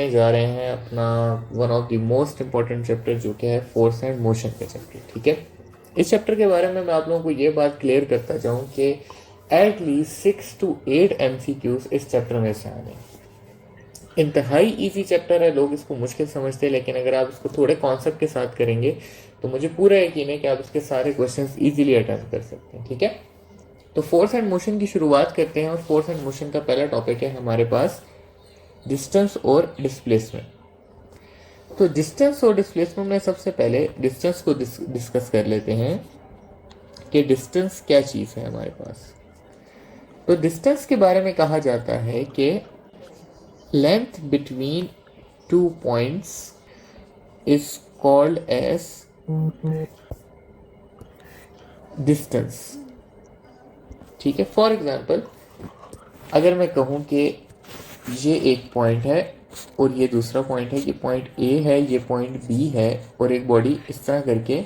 करने जा रहे हैं अपना one of the most important chapter जो कि है फोर्स एंड मोशन का चैप्टर। ठीक है, इस चैप्टर के बारे में मैं आप लोगों को ये बात क्लियर करता जाऊं कि एट लीस्ट 6 to 8 MCQs इस चैप्टर में से आने। इंतहाई इजी चैप्टर है, लोग इसको मुश्किल समझते हैं, लेकिन अगर आप इसको थोड़े कॉन्सेप्ट के साथ करेंगे तो मुझे पूरा यकीन है कि आप इसके सारे क्वेश्चंस इजीली अटेम्प्ट कर सकते हैं। ठीक है, तो फोर्स एंड मोशन की शुरुआत करते हैं और फोर्स एंड मोशन का पहला टॉपिक है हमारे पास डिस्टेंस और डिस्प्लेसमेंट। तो डिस्टेंस और डिस्प्लेसमेंट में सबसे पहले डिस्टेंस को डिस्कस कर लेते हैं कि डिस्टेंस क्या चीज़ है हमारे पास। तो डिस्टेंस के बारे में कहा जाता है कि length between two points is called as distance. ठीक है, फॉर एग्जाम्पल अगर मैं कहूँ कि ये एक पॉइंट है और ये दूसरा पॉइंट है, ये पॉइंट ए है, ये पॉइंट बी है, और एक बॉडी इस तरह करके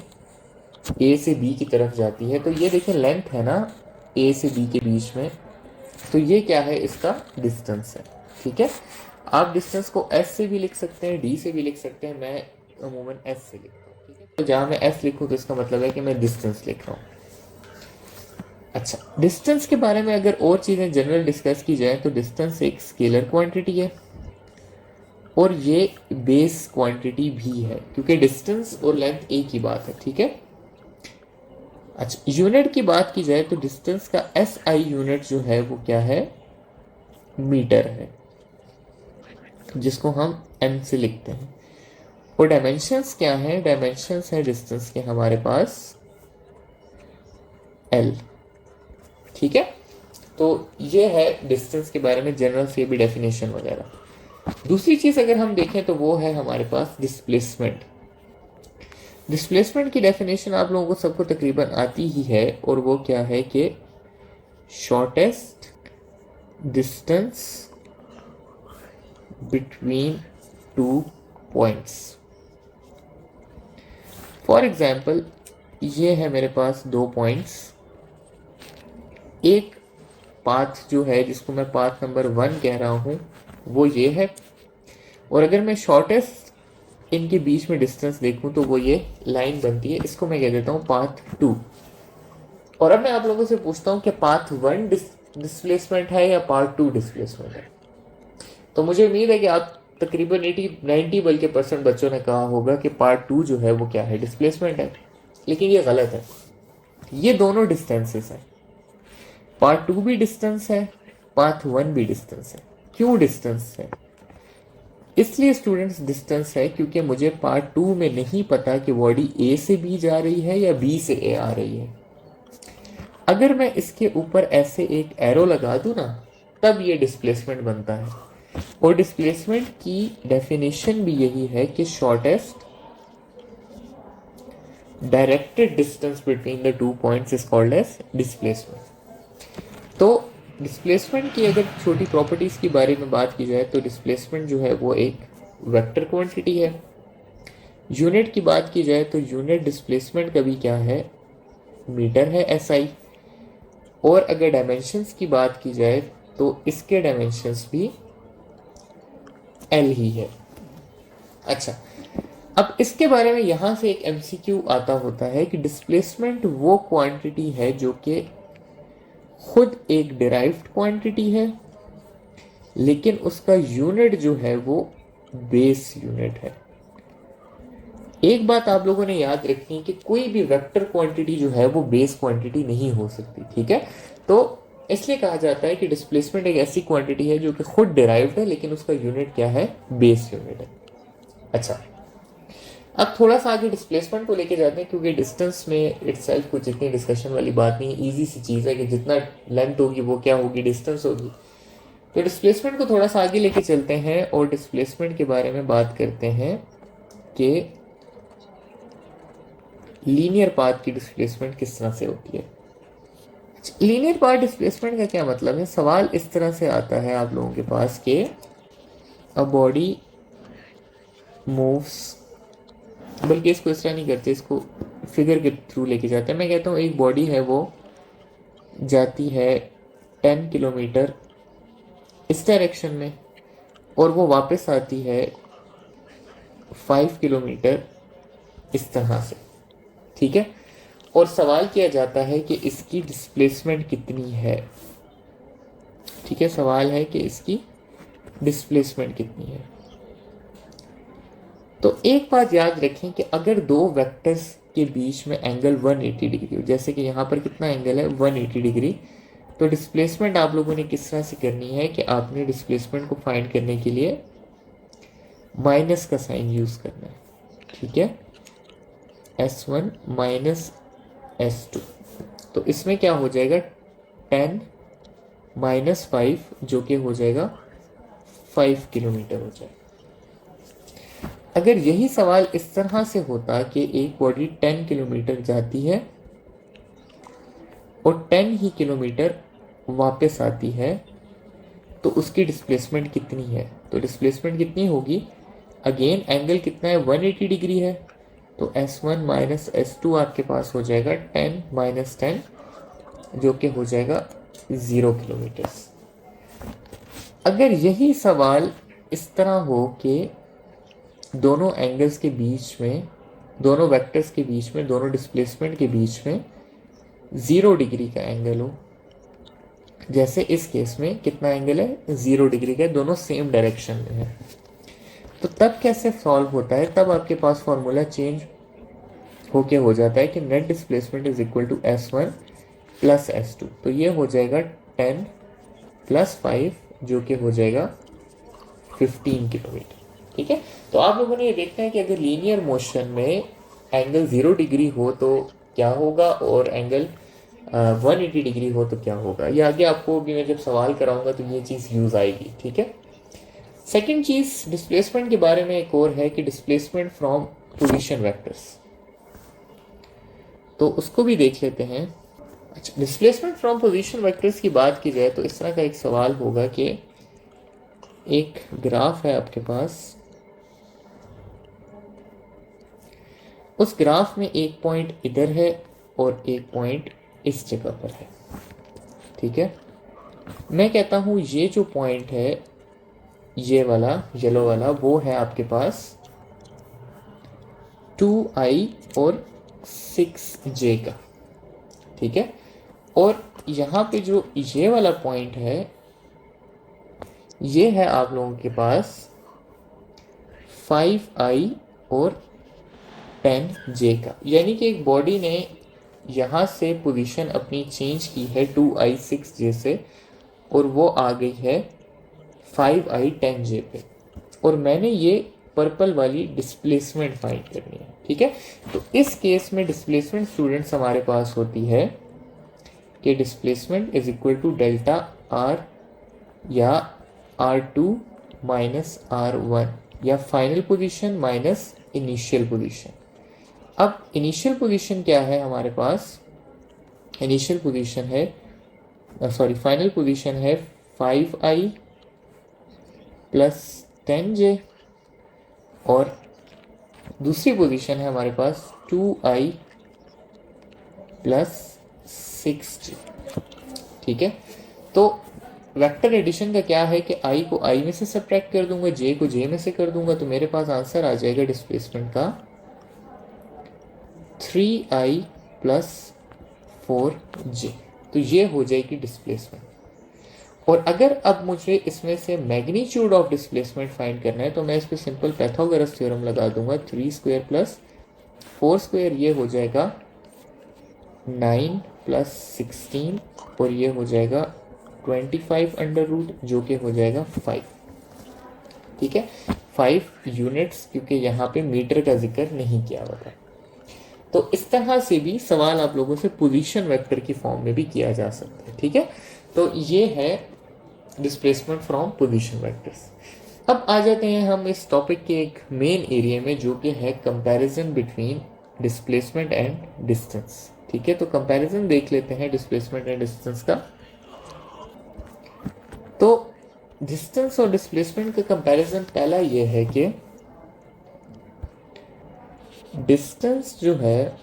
ए से बी की तरफ जाती है, तो ये देखें लेंथ है ना ए से बी के बीच में, तो ये क्या है, इसका डिस्टेंस है। ठीक है, आप डिस्टेंस को एस से भी लिख सकते हैं, डी से भी लिख सकते हैं, मैं अमूमन एस से लिखता हूँ। ठीक है, तो जहाँ मैं एस लिखूँ तो इसका मतलब है कि मैं डिस्टेंस लिख रहा हूँ। अच्छा, डिस्टेंस के बारे में अगर और चीज़ें जनरल डिस्कस की जाए तो डिस्टेंस एक स्केलर क्वांटिटी है और ये बेस क्वांटिटी भी है, क्योंकि डिस्टेंस और लेंथ एक ही बात है। ठीक है, अच्छा, यूनिट की बात की जाए तो डिस्टेंस का SI यूनिट जो है वो क्या है, मीटर है, जिसको हम M से लिखते हैं। और डायमेंशंस क्या है, डायमेंशंस है डिस्टेंस के हमारे पास L। ठीक है, तो ये है डिस्टेंस के बारे में जनरल से भी डेफिनेशन वगैरह। दूसरी चीज अगर हम देखें तो वो है हमारे पास डिस्प्लेसमेंट। डिस्प्लेसमेंट की डेफिनेशन आप लोगों को सबको तकरीबन आती ही है, और वो क्या है कि shortest distance between two points. For example ये है मेरे पास दो पॉइंट्स, एक पाथ जो है जिसको मैं पाथ नंबर 1 कह रहा हूँ वो ये है, और अगर मैं शॉर्टेस्ट इनके बीच में डिस्टेंस देखूं तो वो ये लाइन बनती है, इसको मैं कह देता हूँ पाथ 2। और अब मैं आप लोगों से पूछता हूँ कि पाथ 1 डिस्प्लेसमेंट है या पार्ट 2 डिस्प्लेसमेंट है। तो मुझे उम्मीद है कि आप तकरीबन 80-90 बल्कि % बच्चों ने कहा होगा कि पार्ट 2 जो है वो क्या है, डिस्प्लेसमेंट है, लेकिन ये गलत है। ये दोनों डिस्टेंसेस हैं, पार्ट 2 भी डिस्टेंस है, पाथ 1 भी डिस्टेंस है। क्यों डिस्टेंस है? इसलिए स्टूडेंट्स डिस्टेंस है क्योंकि मुझे पार्ट 2 में नहीं पता कि बॉडी ए से बी जा रही है या बी से ए आ रही है। अगर मैं इसके ऊपर ऐसे एक एरो लगा दूं ना, तब ये डिस्प्लेसमेंट बनता है। और डिस्प्लेसमेंट की डेफिनेशन भी यही है कि shortest directed distance between the two points is called as displacement. तो डिस्प्लेसमेंट की अगर छोटी प्रॉपर्टीज के बारे में बात की जाए तो डिस्प्लेसमेंट जो है वो एक वेक्टर क्वांटिटी है। यूनिट की बात की जाए तो यूनिट डिस्प्लेसमेंट का भी क्या है, मीटर है, SI। और अगर डायमेंशंस की बात की जाए तो इसके डायमेंशंस भी L ही है। अच्छा, अब इसके बारे में यहां से एक MCQ आता होता है कि डिस्प्लेसमेंट वो क्वांटिटी है जो कि खुद एक डिराइव्ड क्वांटिटी है, लेकिन उसका यूनिट जो है वो बेस यूनिट है। एक बात आप लोगों ने याद रखनी है कि कोई भी वेक्टर क्वांटिटी जो है वो बेस क्वांटिटी नहीं हो सकती। ठीक है, तो इसलिए कहा जाता है कि डिस्प्लेसमेंट एक ऐसी क्वांटिटी है जो कि खुद डिराइव्ड है, लेकिन उसका यूनिट क्या है, बेस यूनिट है। अच्छा, अब थोड़ा सा आगे डिस्प्लेसमेंट को लेके जाते हैं, क्योंकि डिस्टेंस में इटसेल्फ कुछ इतनी डिस्कशन वाली बात नहीं है, ईजी सी चीज़ है कि जितना लेंथ होगी वो क्या होगी, डिस्टेंस होगी। तो डिस्प्लेसमेंट को थोड़ा सा आगे लेके चलते हैं और डिस्प्लेसमेंट के बारे में बात करते हैं कि लीनियर पाथ की डिस्प्लेसमेंट किस तरह से होती है। लीनियर पाथ डिस्प्लेसमेंट का क्या मतलब है? सवाल इस तरह से आता है आप लोगों के पास कि अ बॉडी मूव्स, बल्कि इसको इस तरह नहीं करते, इसको फिगर के थ्रू लेके जाते हैं। मैं कहता हूँ एक बॉडी है वो जाती है 10 किलोमीटर इस डायरेक्शन में, और वो वापस आती है 5 किलोमीटर इस तरह से, ठीक है। और सवाल किया जाता है कि इसकी डिस्प्लेसमेंट कितनी है, ठीक है। सवाल है कि इसकी डिस्प्लेसमेंट कितनी है। तो एक बात याद रखें कि अगर दो वेक्टर्स के बीच में एंगल 180 डिग्री हो, जैसे कि यहाँ पर कितना एंगल है 180 डिग्री, तो डिस्प्लेसमेंट आप लोगों ने किस तरह से करनी है कि आपने डिस्प्लेसमेंट को फाइंड करने के लिए माइनस का साइन यूज करना है, ठीक है। S1 माइनस S2, तो इसमें क्या हो जाएगा 10 माइनस 5 जो कि हो जाएगा 5 किलोमीटर हो जाएगा। अगर यही सवाल इस तरह से होता कि एक बॉडी 10 किलोमीटर जाती है और 10 ही किलोमीटर वापस आती है, तो उसकी डिस्प्लेसमेंट कितनी है। तो डिस्प्लेसमेंट कितनी होगी, अगेन एंगल कितना है 180 डिग्री है, तो S1 माइनस S2 आपके पास हो जाएगा 10 माइनस 10 जो कि हो जाएगा 0 किलोमीटर। अगर यही सवाल इस तरह हो कि दोनों एंगल्स के बीच में, दोनों वेक्टर्स के बीच में, दोनों डिस्प्लेसमेंट के बीच में 0 डिग्री का एंगल हो, जैसे इस केस में कितना एंगल है 0 डिग्री का, दोनों सेम डायरेक्शन में है, तो तब कैसे सॉल्व होता है। तब आपके पास फॉर्मूला चेंज होके हो जाता है कि net displacement is equal to S1 plus S2, तो ये हो जाएगा 10 प्लस 5 जो कि हो जाएगा 15 किलोमीटर, ठीक है। तो आप लोगों ने ये देखना है कि अगर लीनियर मोशन में एंगल 0 डिग्री हो तो क्या होगा और एंगल 180 डिग्री हो तो क्या होगा। ये आगे आपको भी मैं जब सवाल कराऊंगा तो ये चीज़ यूज़ आएगी, ठीक है। सेकंड चीज़ डिस्प्लेसमेंट के बारे में एक और है कि डिस्प्लेसमेंट फ्रॉम पोजीशन वेक्टर्स, तो उसको भी देख लेते हैं। अच्छा, डिस्प्लेसमेंट फ्रॉम पोजीशन वेक्टर्स की बात की जाए तो इस तरह का एक सवाल होगा कि एक ग्राफ है आपके पास, उस ग्राफ में एक पॉइंट इधर है और एक पॉइंट इस जगह पर है, ठीक है। मैं कहता हूं ये जो पॉइंट है, ये वाला येलो वाला, वो है आपके पास 2i और 6j का, ठीक है। और यहाँ पे जो ये वाला पॉइंट है, ये है आप लोगों के पास 5i और 10j का, यानी कि एक बॉडी ने यहाँ से पोजीशन अपनी चेंज की है 2i 6j से और वो आ गई है 5i 10j पे, और मैंने ये पर्पल वाली डिस्प्लेसमेंट फाइंड करनी है, ठीक है। तो इस केस में डिस्प्लेसमेंट स्टूडेंट्स हमारे पास होती है कि displacement is equal to delta r या R2 माइनस R1 या final position minus initial position. अब इनिशियल पोजीशन क्या है हमारे पास, इनिशियल पोजीशन है फाइनल पोजीशन है 5i प्लस 10j और दूसरी पोजीशन है हमारे पास 2i प्लस 6j, ठीक है। तो वेक्टर एडिशन का क्या है कि i को i में से सब्ट्रैक्ट कर दूंगा, j को j में से कर दूंगा, तो मेरे पास आंसर आ जाएगा डिस्प्लेसमेंट का 3i प्लस 4j, तो ये हो जाएगी डिस्प्लेसमेंट। और अगर अब मुझे इसमें से मैग्नीट्यूड ऑफ डिस्प्लेसमेंट फाइंड करना है तो मैं इस पर सिंपल पैथागोरस थ्योरम लगा दूंगा, 3 स्क्वायर प्लस 4 स्क्वायर, ये हो जाएगा 9 प्लस 16 और ये हो जाएगा 25 अंडर रूट जो कि हो जाएगा 5, ठीक है। 5 यूनिट्स, क्योंकि यहाँ पे मीटर का जिक्र नहीं किया हुआ था। तो इस तरह से भी सवाल आप लोगों से पोजीशन वेक्टर की फॉर्म में भी किया जा सकता है, ठीक है। तो ये है डिस्प्लेसमेंट फ्रॉम पोजीशन वेक्टर्स। अब आ जाते हैं हम इस टॉपिक के एक मेन एरिया में जो कि है comparison between displacement and distance, ठीक है। तो कंपैरिजन देख लेते हैं डिस्प्लेसमेंट एंड डिस्टेंस का। तो डिस्टेंस और डिस्प्लेसमेंट का कंपैरिजन पहला ये है कि डिस्टेंस जो है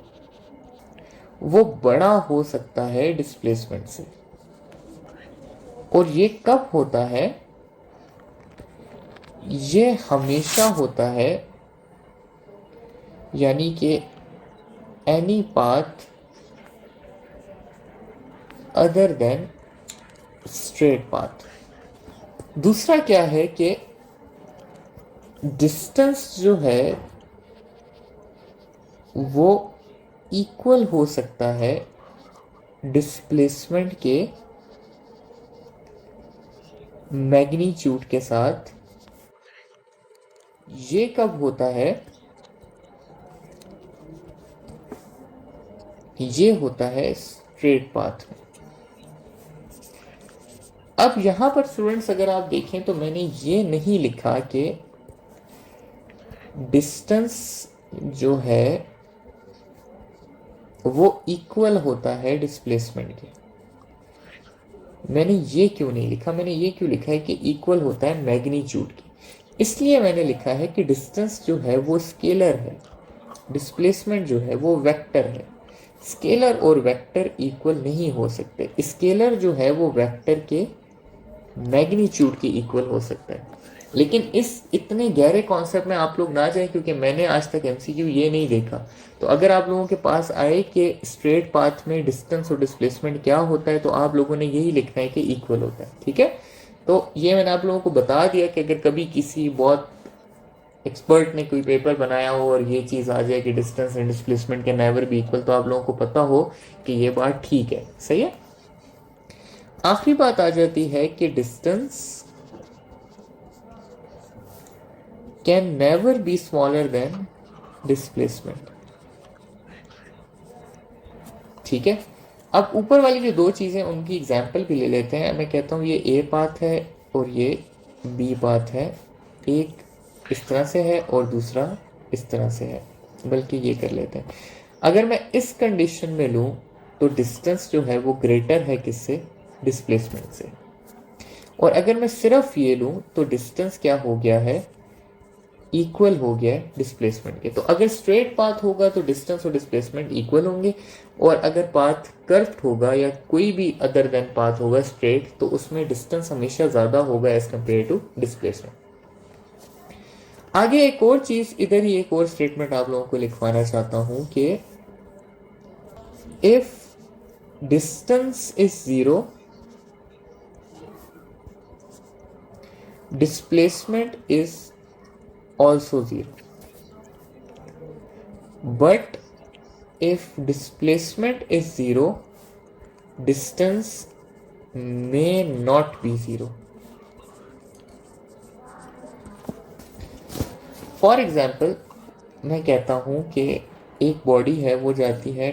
वो बड़ा हो सकता है डिस्प्लेसमेंट से, और ये कब होता है, ये हमेशा होता है, यानी कि any path other than straight path. दूसरा क्या है कि डिस्टेंस जो है वो इक्वल हो सकता है डिस्प्लेसमेंट के मैग्नीट्यूड के साथ। ये कब होता है? ये होता है स्ट्रेट पाथ में। अब यहां पर स्टूडेंट्स अगर आप देखें तो मैंने ये नहीं लिखा कि डिस्टेंस जो है वो इक्वल होता है डिस्प्लेसमेंट के। मैंने ये क्यों नहीं लिखा? मैंने ये क्यों लिखा है कि इक्वल होता है मैग्नीट्यूड के। इसलिए मैंने लिखा है कि डिस्टेंस जो है वो स्केलर है, डिस्प्लेसमेंट जो है वो वेक्टर है। स्केलर और वेक्टर इक्वल नहीं हो सकते। स्केलर जो है वो वेक्टर के मैग्नीट्यूड के इक्वल हो सकता है। लेकिन इस इतने गहरे कॉन्सेप्ट में आप लोग ना जाएं, क्योंकि मैंने आज तक एमसीक्यू ये नहीं देखा। तो अगर आप लोगों के पास आए कि स्ट्रेट पाथ में डिस्टेंस और डिस्प्लेसमेंट क्या होता है, तो आप लोगों ने यही लिखना है कि इक्वल होता है। ठीक है, तो ये मैंने आप लोगों को बता दिया कि अगर कभी किसी बहुत एक्सपर्ट ने कोई पेपर बनाया हो और ये चीज़ आ जाए कि distance and displacement can never be equal, तो आप लोगों को पता हो कि ये बात ठीक है। सही है। आखिरी बात आ जाती है कि distance can never be smaller than displacement. ठीक है, अब ऊपर वाली जो दो चीजें उनकी एग्जाम्पल भी ले लेते हैं। मैं कहता हूं ये ए पाथ है और ये बी पाथ है। एक इस तरह से है और दूसरा इस तरह से है, बल्कि ये कर लेते हैं। अगर मैं इस कंडीशन में लूं तो डिस्टेंस जो है वो ग्रेटर है किससे? डिस्प्लेसमेंट से। और अगर मैं सिर्फ ये लूं तो डिस्टेंस क्या हो गया है? इक्वल हो गया है डिस्प्लेसमेंट के। तो अगर स्ट्रेट पाथ होगा तो डिस्टेंस और डिस्प्लेसमेंट इक्वल होंगे, और अगर पाथ कर्व्ड होगा या कोई भी अदर देन पाथ होगा स्ट्रेट, तो उसमें डिस्टेंस हमेशा ज्यादा होगा एज कंपेयर टू डिस्प्लेसमेंट। आगे एक और चीज, इधर ही एक और स्टेटमेंट आप लोगों को लिखवाना चाहता हूं कि if distance is 0, displacement is also 0, but if displacement is 0, distance may not be 0. For example मैं कहता हूं कि एक बॉडी है वो जाती है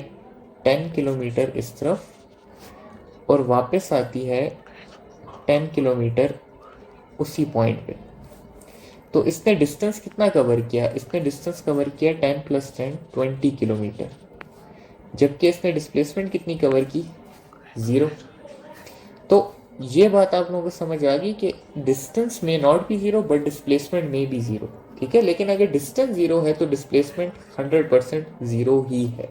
10 किलोमीटर इस तरफ और वापस आती है 10 किलोमीटर उसी पॉइंट पे। तो इसने डिस्टेंस कितना कवर किया? इसने डिस्टेंस कवर किया 10 + 10 20 किलोमीटर, जबकि इसने डिस्प्लेसमेंट कितनी कवर की? 0। तो ये बात आप लोगों को समझ आ गई कि डिस्टेंस में नॉट बी 0 बट डिस्प्लेसमेंट में भी 0। ठीक है, लेकिन अगर डिस्टेंस 0 है तो डिस्प्लेसमेंट 100% 0 ही है।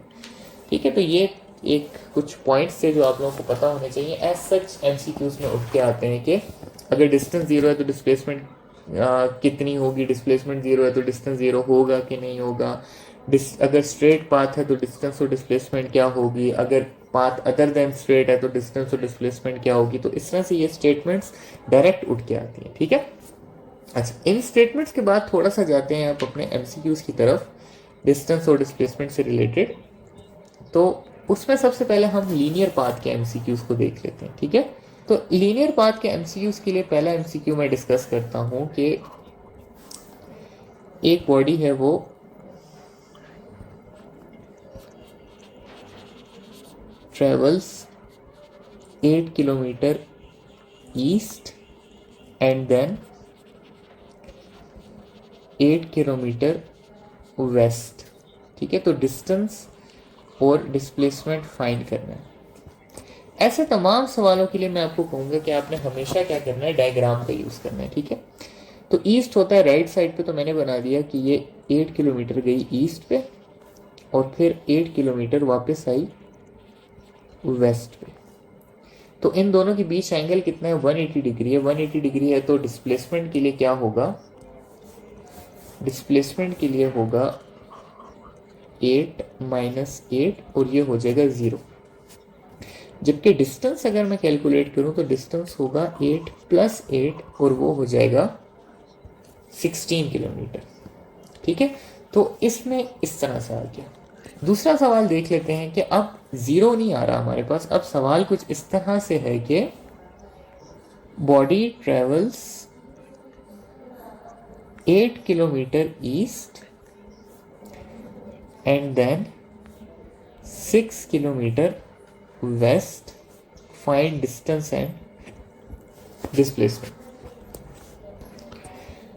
ठीक है, तो ये एक कुछ पॉइंट्स थे जो आप लोगों को पता होने चाहिए। एज सच एमसीक्यूज में उठ के आते हैं कि अगर डिस्टेंस 0 है तो डिस्प्लेसमेंट कितनी होगी, डिस्प्लेसमेंट 0 है तो डिस्टेंस 0 होगा कि नहीं होगा, अगर स्ट्रेट पाथ है तो डिस्टेंस और डिस्प्लेसमेंट क्या होगी, अगर पाथ अदर देन स्ट्रेट है तो डिस्टेंस और डिस्प्लेसमेंट क्या होगी। तो इस तरह से ये स्टेटमेंट्स डायरेक्ट उठ के आती हैं। ठीक है, अच्छा, इन स्टेटमेंट्स के बाद थोड़ा सा जाते हैं आप अपने एमसीक्यूज की तरफ डिस्टेंस और डिस्प्लेसमेंट से रिलेटेड। तो उसमें सबसे पहले हम लीनियर पाथ के एमसीक्यूज को देख लेते हैं। ठीक है, तो लीनियर पाथ के एमसीक्यूज के लिए पहला एमसीक्यू मैं डिस्कस करता हूं कि एक बॉडी है वो travels 8 kilometre east and then 8 kilometre west. ठीक है, तो डिस्टेंस और डिस्प्लेसमेंट फाइंड करना है। ऐसे तमाम सवालों के लिए मैं आपको कहूंगा कि आपने हमेशा क्या करना है? डायग्राम का यूज करना है। ठीक है, तो ईस्ट होता है राइट साइड पे, तो मैंने बना दिया कि ये 8 किलोमीटर गई ईस्ट पे और फिर 8 किलोमीटर वापस आई वेस्ट पे। तो इन दोनों के बीच एंगल कितना है? 180 डिग्री है। 180 डिग्री है तो डिस्प्लेसमेंट के लिए क्या होगा? डिस्प्लेसमेंट के लिए होगा 8 माइनस 8 और ये हो जाएगा 0। जबकि डिस्टेंस अगर मैं कैलकुलेट करूं तो डिस्टेंस होगा 8 प्लस 8 और वो हो जाएगा 16 किलोमीटर। ठीक है, तो इसमें इस तरह से आ गया। दूसरा सवाल देख लेते हैं कि अब 0 नहीं आ रहा हमारे पास। अब सवाल कुछ इस तरह से है कि body travels 8 kilometre east and then 6 kilometre west, find distance and displacement.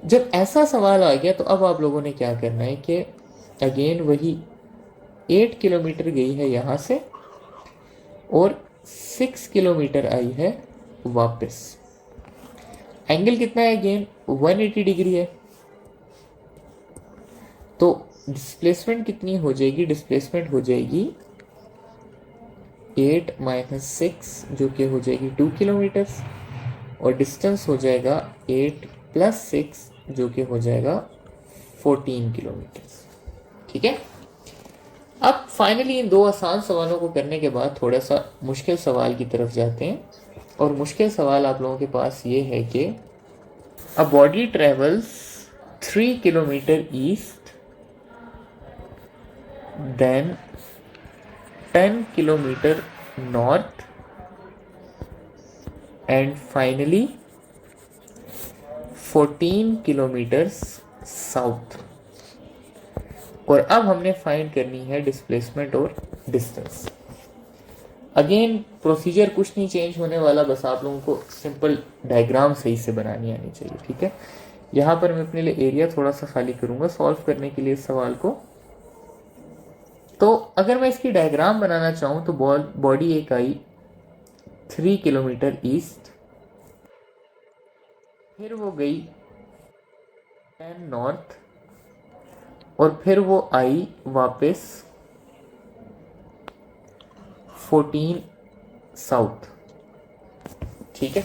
जब ऐसा सवाल आ गया तो अब आप लोगों ने क्या करना है कि अगेन वही 8 किलोमीटर गई है यहाँ से और 6 किलोमीटर आई है वापस। एंगल कितना है? अगेन 180 डिग्री है। तो डिस्प्लेसमेंट कितनी हो जाएगी? डिस्प्लेसमेंट हो जाएगी 8 माइनस 6 जो कि हो जाएगी 2 किलोमीटर्स और डिस्टेंस हो जाएगा 8 प्लस 6 जो कि हो जाएगा 14 किलोमीटर्स। ठीक है, अब फाइनली इन दो आसान सवालों को करने के बाद थोड़ा सा मुश्किल सवाल की तरफ जाते हैं। और मुश्किल सवाल आप लोगों के पास ये है कि a body travels 3 kilometre east then 10 kilometre north and finally 14 kilometres south. और अब हमने फाइंड करनी है डिस्प्लेसमेंट और डिस्टेंस। अगेन प्रोसीजर कुछ नहीं चेंज होने वाला, बस आप लोगों को सिंपल डायग्राम सही से बनानी आनी चाहिए। ठीक है, यहाँ पर मैं अपने लिए एरिया थोड़ा सा खाली करूँगा सॉल्व करने के लिए इस सवाल को। तो अगर मैं इसकी डायग्राम बनाना चाहूँ तो बॉडी एक आई 3 किलोमीटर ईस्ट, फिर वो गई 10 नॉर्थ और फिर वो आई वापस 14 साउथ। ठीक है,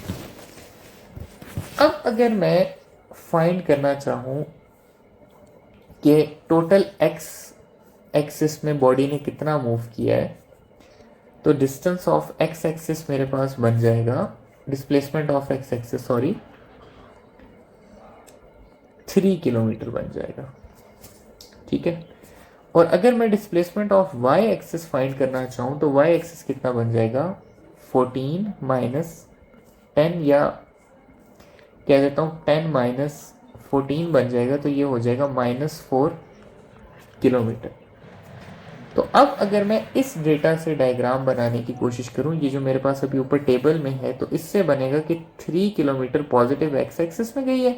अब अगर मैं फाइंड करना चाहूँ कि टोटल एक्स एक्सिस में बॉडी ने कितना मूव किया है, तो डिस्टेंस ऑफ एक्स एक्सिस मेरे पास बन जाएगा, displacement of x axis 3 kilometre बन जाएगा। ठीक है, और अगर मैं displacement of y axis find करना चाहूँ तो वाई एक्सिस कितना बन जाएगा? 14 माइनस 10 या कह देता हूँ 10 माइनस 14 बन जाएगा, तो ये हो जाएगा -4 किलोमीटर। तो अब अगर मैं इस डेटा से डायग्राम बनाने की कोशिश करूँ, ये जो मेरे पास अभी ऊपर टेबल में है, तो इससे बनेगा कि 3 किलोमीटर पॉजिटिव एक्स एक्सिस में गई है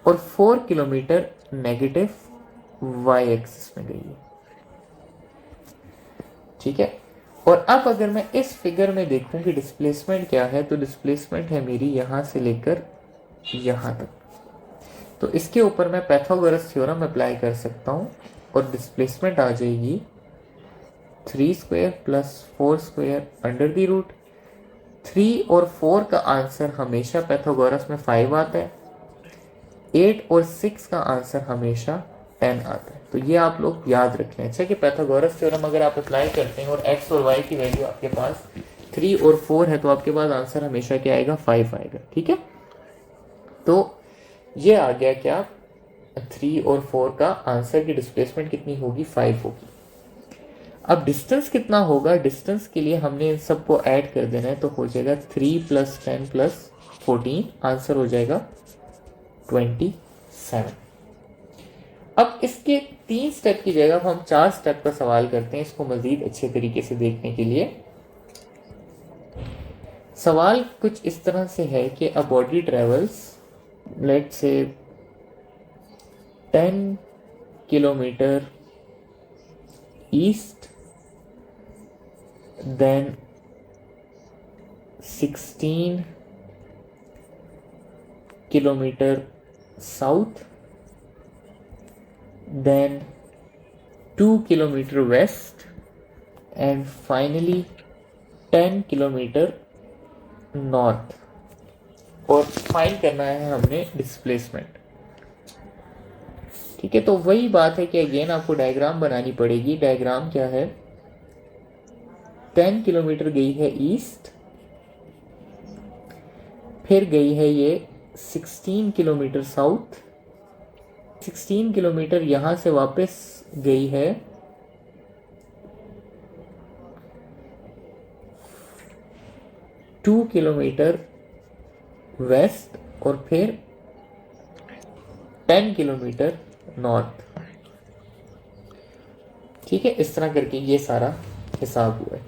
और 4 किलोमीटर नेगेटिव वाई एक्सिस में गई है। ठीक है, और अब अगर मैं इस फिगर में देखूं कि डिस्प्लेसमेंट क्या है, तो डिस्प्लेसमेंट है मेरी यहां से लेकर यहां तक। तो इसके ऊपर मैं पाइथागोरस थ्योरम अप्लाई कर सकता हूं और डिस्प्लेसमेंट आ जाएगी 3 square plus 4 square under the root. 3 और 4 का आंसर हमेशा पाइथागोरस में 5 आता है, 8 और 6 का आंसर हमेशा 10 आता है। तो ये आप लोग याद रख लें। अच्छा कि पाइथागोरस थ्योरम अगर आप अप्लाई करते हैं और x और y की वैल्यू आपके पास 3 और 4 है, तो आपके पास आंसर हमेशा क्या आएगा? 5 आएगा। ठीक है, तो ये आ गया क्या? 3 और 4 का आंसर की डिस्प्लेसमेंट कितनी होगी? 5 होगी। अब डिस्टेंस कितना होगा? डिस्टेंस के लिए हमने इन सबको ऐड कर देना है, तो हो जाएगा 3 प्लस 10 प्लस 14, आंसर हो जाएगा 27। अब इसके 3 स्टेप की जगह हम 4 स्टेप का सवाल करते हैं, इसको मजीद अच्छे तरीके से देखने के लिए। सवाल कुछ इस तरह से है कि a body travels let's say 10 kilometre east then 16 kilometre south then 2 kilometer west and finally 10 kilometre north. और फाइंड करना है हमने डिस्प्लेसमेंट। ठीक है, तो वही बात है कि अगेन आपको डायग्राम बनानी पड़ेगी। डायग्राम क्या है, 10 किलोमीटर गई है ईस्ट, फिर गई है ये 16 किलोमीटर साउथ, 16 किलोमीटर यहां से वापस गई है 2 किलोमीटर वेस्ट, और फिर 10 किलोमीटर नॉर्थ। ठीक है, इस तरह करके ये सारा हिसाब हुआ है।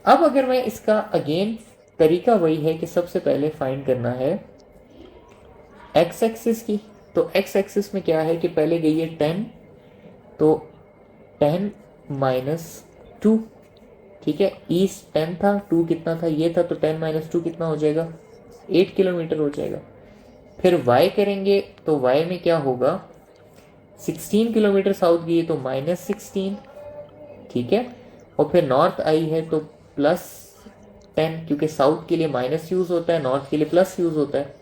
अब अगर मैं इसका अगेन तरीका वही है कि सबसे पहले फाइंड करना है एक्स एक्सिस की। तो एक्स एक्सिस में क्या है कि पहले गई है 10, तो 10 माइनस 2, ठीक है, ईस्ट 10 था, 2 कितना था, ये था, तो 10 माइनस 2 कितना हो जाएगा, 8 किलोमीटर हो जाएगा। फिर y करेंगे तो y में क्या होगा, 16 किलोमीटर साउथ गई तो -16, ठीक है, और फिर नॉर्थ आई है तो +10, क्योंकि साउथ के लिए माइनस यूज होता है, नॉर्थ के लिए प्लस यूज होता है,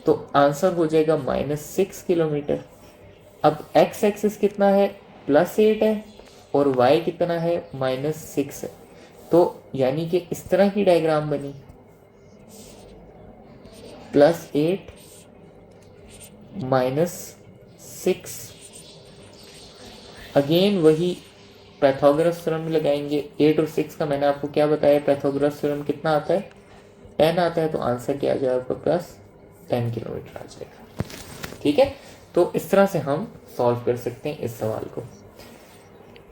तो आंसर हो जाएगा -6 किलोमीटर। अब x एक्सिस कितना है, +8 है, और y कितना है, -6 है। तो यानी कि इस तरह की डायग्राम बनी, +8 -6। अगेन वही पैथागोरस थ्योरम लगाएंगे। 8 और 6 का मैंने आपको क्या बताया, पैथागोरस थ्योरम कितना आता है, 10 आता है, तो आंसर क्या आ जाएगा आपका, +10 किलोमीटर आ जाएगा। ठीक है, तो इस तरह से हम सॉल्व कर सकते हैं इस सवाल को।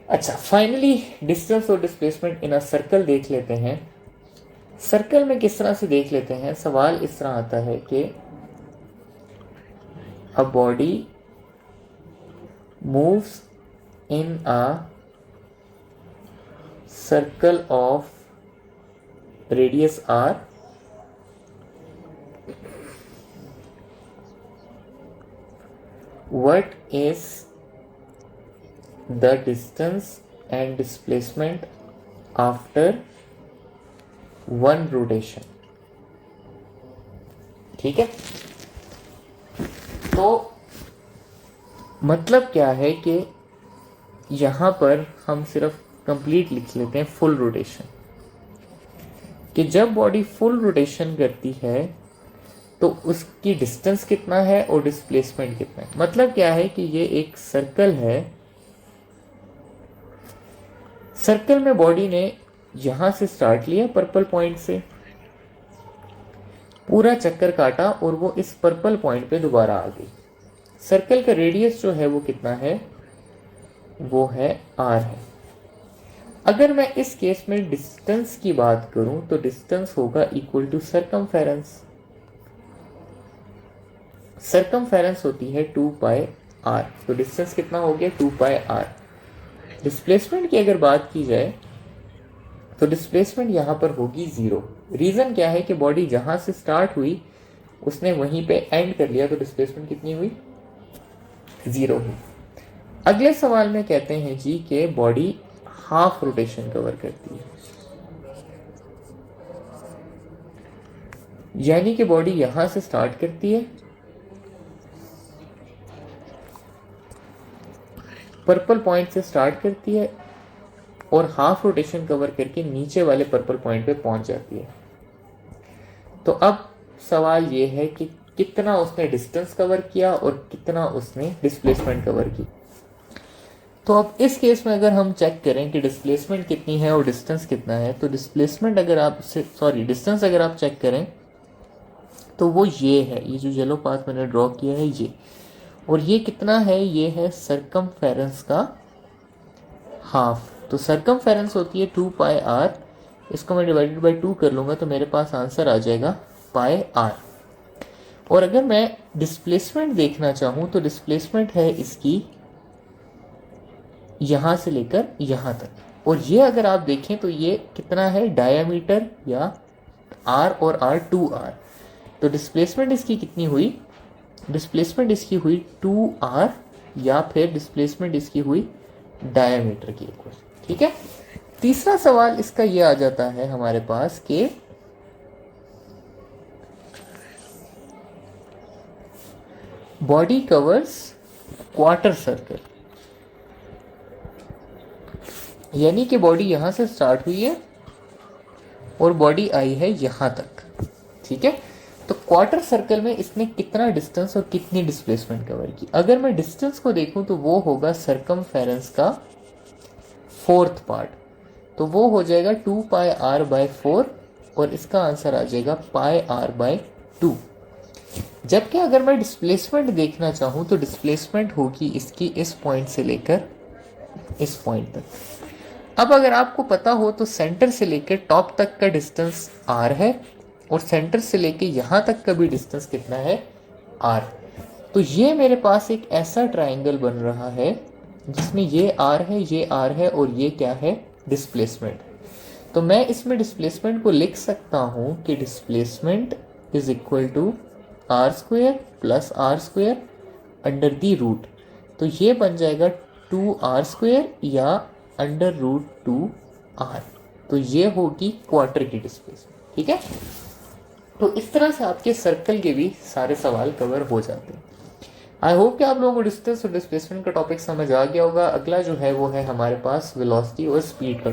अच्छा, फाइनली डिस्टेंस और डिस्प्लेसमेंट इन अ सर्कल देख लेते हैं। सर्कल में किस तरह से देख लेते हैं, सवाल इस तरह आता है कि a body moves in a circle of radius r, what is the distance and displacement after one rotation। ठीक है, तो मतलब क्या है कि यहां पर हम सिर्फ कंप्लीट लिख लेते हैं फुल रोटेशन, कि जब बॉडी फुल रोटेशन करती है तो उसकी डिस्टेंस कितना है और डिस्प्लेसमेंट कितना है। मतलब क्या है कि ये एक सर्कल है, सर्कल में बॉडी ने यहां से स्टार्ट लिया पर्पल पॉइंट से, पूरा चक्कर काटा और वो इस पर्पल पॉइंट पे दोबारा आ गई। सर्कल का रेडियस जो है वो कितना है, वो है r है। अगर मैं इस केस में डिस्टेंस की बात करूं तो डिस्टेंस होगा इक्वल टू सरकमफेरेंस। सरकमफेरेंस होती है 2πr, तो डिस्टेंस कितना हो गया, 2πr। डिस्प्लेसमेंट की अगर बात की जाए तो डिस्प्लेसमेंट यहां पर होगी 0। रीजन क्या है कि बॉडी जहां से स्टार्ट हुई उसने वहीं पे एंड कर लिया, तो डिस्प्लेसमेंट कितनी हुई, 0 हुई। अगले सवाल में कहते हैं जी कि बॉडी हाफ रोटेशन कवर करती है, यानी कि बॉडी यहां से स्टार्ट करती है, पर्पल पॉइंट से स्टार्ट करती है और हाफ रोटेशन कवर करके नीचे वाले पर्पल पॉइंट पे पहुंच जाती है। तो अब सवाल ये है कि कितना उसने डिस्टेंस कवर किया और कितना उसने डिस्प्लेसमेंट कवर की। तो अब इस केस में अगर हम चेक करें कि डिस्प्लेसमेंट कितनी है और डिस्टेंस कितना है, तो डिस्प्लेसमेंट अगर आप डिस्टेंस अगर आप चेक करें तो वो ये है, ये जो येलो पार्ट मैंने ड्रॉ किया है ये, और ये कितना है, ये है सरकमफेरेंस का हाफ। तो सरकमफेरेंस होती है 2πr, इसको मैं डिवाइडेड बाय 2 कर लूँगा तो मेरे पास आंसर आ जाएगा πr। और अगर मैं डिस्प्लेसमेंट देखना चाहूँ तो डिस्प्लेसमेंट है इसकी यहाँ से लेकर यहाँ तक, और ये अगर आप देखें तो ये कितना है, डायामीटर या r और r 2r, तो डिस्प्लेसमेंट इसकी कितनी हुई, डिस्प्लेसमेंट इसकी हुई 2r, या फिर डिस्प्लेसमेंट इसकी हुई डायामीटर की इक्वल। ठीक है, तीसरा सवाल इसका ये आ जाता है हमारे पास कि बॉडी कवर्स क्वार्टर सर्कल, यानी कि बॉडी यहां से स्टार्ट हुई है और बॉडी आई है यहां तक, ठीक है। तो क्वार्टर सर्कल में इसने कितना डिस्टेंस और कितनी डिस्प्लेसमेंट कवर की? अगर मैं डिस्टेंस को देखूं तो वो होगा सरकमफेरेंस का फोर्थ पार्ट, तो वो हो जाएगा 2πr/4 और इसका आंसर आ जाएगा πr/2। जबकि अगर मैं डिस्प्लेसमेंट देखना चाहूं तो डिस्प्लेसमेंट होगी इसकी इस पॉइंट से लेकर इस पॉइंट तक। अब अगर आपको पता हो तो सेंटर से लेकर टॉप तक का डिस्टेंस r है और सेंटर से लेकर यहां तक का भी डिस्टेंस कितना है, r। तो ये मेरे पास एक ऐसा ट्राइंगल बन रहा है जिसमें ये r है, ये r है और ये क्या है, डिस्प्लेसमेंट। तो मैं इसमें डिस्प्लेसमेंट को लिख सकता हूं कि displacement is equal to r² plus r² under the root. तो ये बन जाएगा 2r² या √2r। तो ये होगी क्वार्टर की डिस्प्लेसमेंट, ठीक है। तो इस तरह से आपके सर्कल के भी सारे सवाल कवर हो जाते हैं। आई होप कि आप लोगों को डिस्टेंस और डिस्प्लेसमेंट का टॉपिक समझ आ गया होगा। अगला जो है वो है हमारे पास वेलोसिटी और स्पीड का।